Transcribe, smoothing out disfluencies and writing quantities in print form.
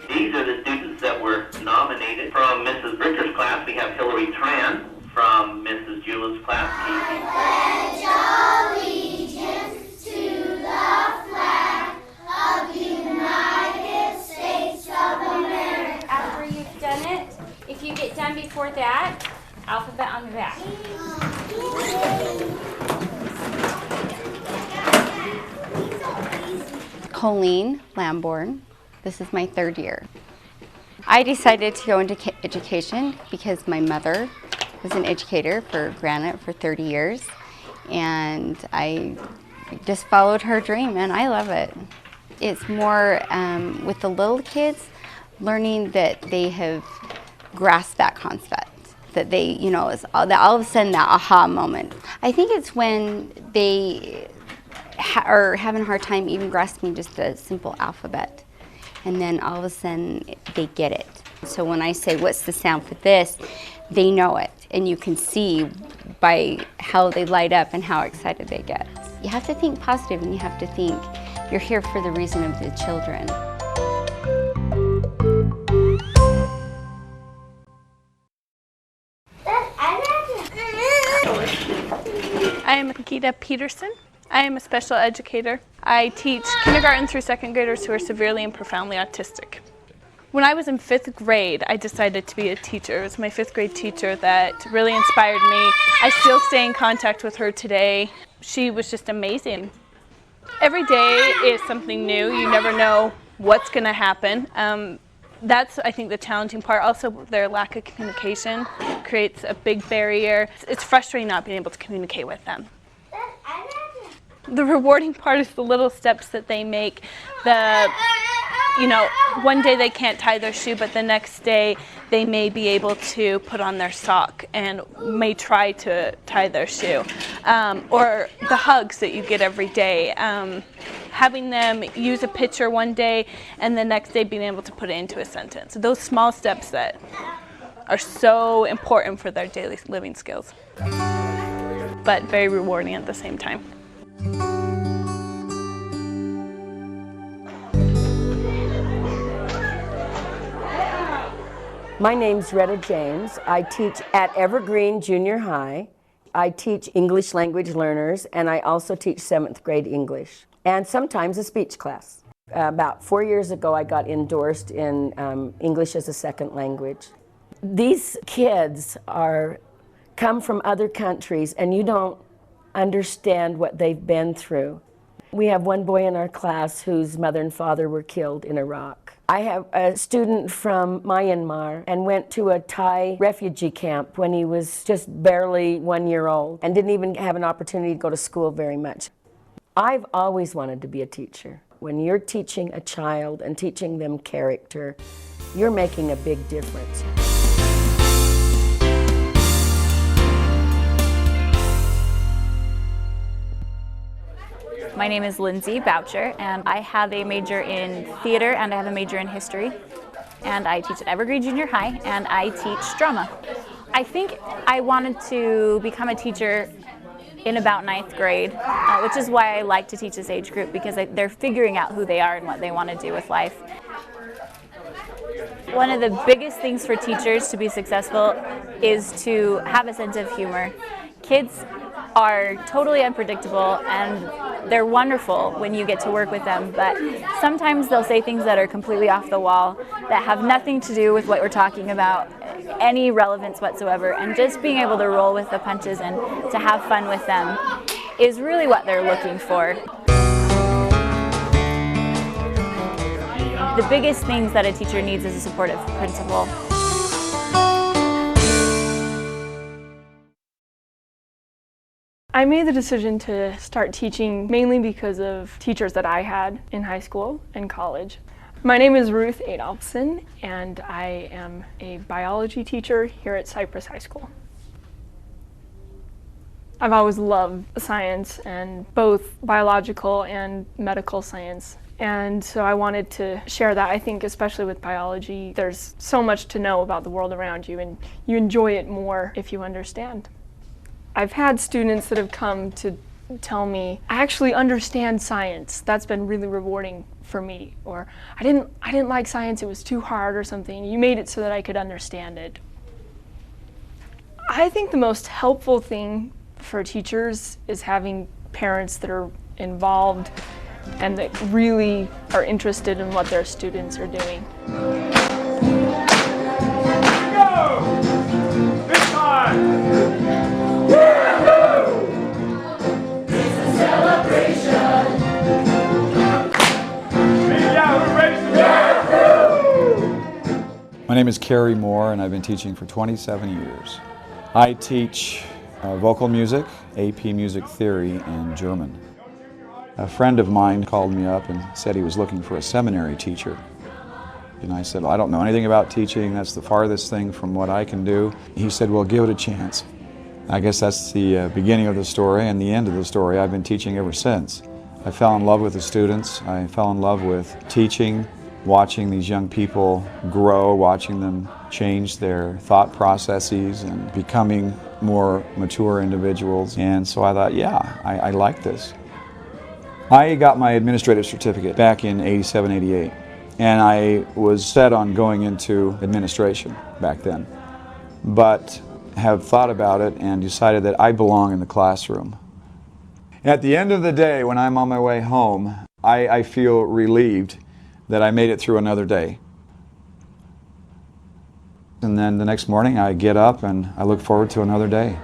These are the students that were nominated. From Mrs. Britter's class, we have Hillary Tran. From Mrs. Julin's class, pledge allegiance to the flag of the United States of America. After you've done it, if you get done before that, alphabet on the back. Colleen Lamborn. This is my third year. I decided to go into education because my mother was an educator for Granite for 30 years, and I just followed her dream, and I love it. It's more with the little kids, learning that they have grasped that concept, that they, you know, that all of a sudden that aha moment. I think it's when they are having a hard time even grasping just a simple alphabet, and then all of a sudden they get it. So when I say, what's the sound for this, they know it, and you can see by how they light up and how excited they get. You have to think positive, and you have to think you're here for the reason of the children. I am Pamela Peterson. I am a special educator. I teach kindergarten through second graders who are severely and profoundly autistic. When I was in 5th grade, I decided to be a teacher. It was my 5th grade teacher that really inspired me. I still stay in contact with her today. She was just amazing. Every day is something new. You never know what's going to happen. That's, I think, the challenging part. Also, their lack of communication creates a big barrier. It's frustrating not being able to communicate with them. The rewarding part is the little steps that they make. You know, one day they can't tie their shoe, but the next day they may be able to put on their sock and may try to tie their shoe. Or the hugs that you get every day. Having them use a picture one day and the next day being able to put it into a sentence. Those small steps that are so important for their daily living skills, but very rewarding at the same time. My name's Rene James. I teach at Evergreen Junior High. I teach English language learners, and I also teach 7th grade English, and sometimes a speech class. About 4 years ago, I got endorsed in English as a second language. These kids come from other countries, and you don't understand what they've been through. We have one boy in our class whose mother and father were killed in Iraq. I have a student from Myanmar and went to a Thai refugee camp when he was just barely 1 year old and didn't even have an opportunity to go to school very much. I've always wanted to be a teacher. When you're teaching a child and teaching them character, you're making a big difference. My name is Lindsey Voucher, and I have a major in theater and I have a major in history. And I teach at Evergreen Junior High, and I teach drama. I think I wanted to become a teacher in about 9th grade, which is why I like to teach this age group, because they're figuring out who they are and what they want to do with life. One of the biggest things for teachers to be successful is to have a sense of humor. Kids are totally unpredictable, and they're wonderful when you get to work with them, but sometimes they'll say things that are completely off the wall, that have nothing to do with what we're talking about, any relevance whatsoever, and just being able to roll with the punches and to have fun with them is really what they're looking for. The biggest things that a teacher needs is a supportive principal. I made the decision to start teaching mainly because of teachers that I had in high school and college. My name is Ruth Adolphson, and I am a biology teacher here at Cypress High School. I've always loved science, and both biological and medical science. And so I wanted to share that. I think especially with biology, there's so much to know about the world around you, and you enjoy it more if you understand. I've had students that have come to tell me, I actually understand science. That's been really rewarding for me. Or I didn't like science, it was too hard or something. You made it so that I could understand it. I think the most helpful thing for teachers is having parents that are involved and that really are interested in what their students are doing. My name is Carrie More, and I've been teaching for 27 years. I teach vocal music, AP Music Theory, and German. A friend of mine called me up and said he was looking for a seminary teacher. And I said, well, I don't know anything about teaching. That's the farthest thing from what I can do. He said, well, give it a chance. I guess that's the beginning of the story and the end of the story. I've been teaching ever since. I fell in love with the students. I fell in love with teaching, watching these young people grow, watching them change their thought processes and becoming more mature individuals. And so I thought, yeah, I like this. I got my administrative certificate back in '87, '88, and I was set on going into administration back then, but have thought about it and decided that I belong in the classroom. At the end of the day, when I'm on my way home, I feel relieved that I made it through another day. And then the next morning I get up and I look forward to another day.